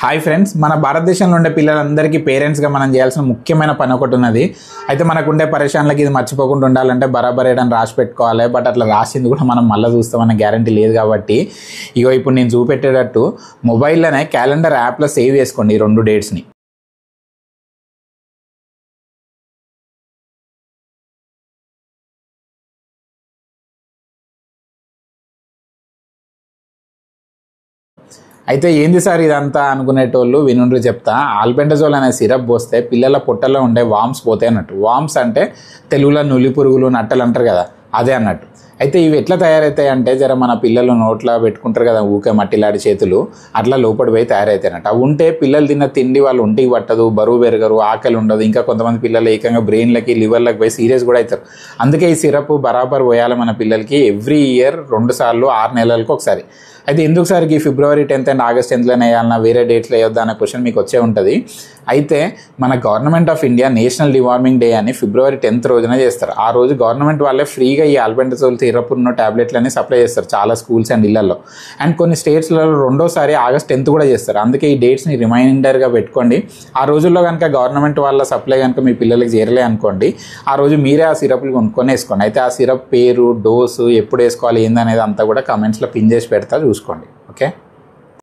Hi friends, మన భారతదేశంలో ఉండే పిల్లలందరికీ పేరెంట్స్గా మనం చేయాల్సిన ముఖ్యమైన పని ఒకటి ఉన్నది. అయితే మనకుండే పరేషాన్లకి ఇది మర్చిపోకుండా ఉండాలంటే బరాబర్ ఏడని రాసి పెట్టుకోవాలి. బట్ అట్లా రాసింది కూడా మనం మళ్ళీ చూస్తామన్న గ్యారంటీ లేదు. కాబట్టి ఇప్పుడు నేను చూపెట్టేటట్టు మొబైల్లోనే క్యాలెండర్ యాప్లో సేవ్ చేసుకోండి ఈ 2 డేట్స్ని. అయితే ఏంది సార్ ఇదంతా అనుకునేటోళ్ళు వినుండ్రు చెప్తా. ఆల్బెండజోల్ అనే సిరప్ పోస్తే పిల్లల పొట్టలో ఉండే వామ్స్ పోతాయి అన్నట్టు. వామ్స్ అంటే తెలుగులో నులి పురుగులు, నట్టలు అంటారు కదా, అదే అన్నట్టు. అయితే ఇవి ఎట్లా తయారవుతాయి అంటే మన పిల్లలు నోట్లో పెట్టుకుంటారు కదా ఊకే మట్టిలాడి చేతులు, అట్లా లోపడి పోయి తయారవుతాయి అన్నట్టు. అవి ఉంటే పిల్లలు తిన్న తిండి వాళ్ళు ఒంటికి పట్టదు, బరువు పెరగరు, ఆకలి ఉండదు. ఇంకా కొంతమంది పిల్లలు ఏకంగా బ్రెయిన్లకి లివర్లకి పోయి సీరియస్ కూడా అవుతారు. అందుకే ఈ సిరప్ బరాబర్ పోయాలి మన పిల్లలకి ఎవ్రీ ఇయర్ 2 సార్లు 6 నెలలకు ఒకసారి. అయితే ఎందుకు సార్ ఈ ఫిబ్రవరి 10th అండ్ ఆగస్ట్ 10thలోనే వేయాలన్నా, వేరే డేట్లో వేయొద్దా అనే క్వశ్చన్ మీకు వచ్చే ఉంటుంది. అయితే మన government of India national deworming day అని ఫిబ్రవరి 10th రోజున చేస్తారు. ఆ రోజు గవర్నమెంట్ వాళ్ళే ఫ్రీగా ఈ ఆల్బెండజోల్ సిరప్ ఉన్న టాబ్లెట్లని సప్లై చేస్తారు చాలా స్కూల్స్ అండ్ ఇళ్లలో. అండ్ కొన్ని స్టేట్స్లలో 2వ సారి ఆగస్ట్ 10th కూడా చేస్తారు. అందుకే ఈ డేట్స్ని రిమైండర్గా పెట్టుకోండి. ఆ రోజుల్లో కనుక గవర్నమెంట్ వాళ్ళ సప్లై కనుక మీ పిల్లలకి చేరలే అనుకోండి, ఆ రోజు మీరే ఆ సిరప్లు కొనుక్కొని వేసుకోండి. అయితే ఆ సిరప్ పేరు, డోసు, ఎప్పుడు వేసుకోవాలి ఏందనేది అంతా కూడా కమెంట్స్లో పిన్ చేసి పెడతా, చూసుకోండి. ఓకే.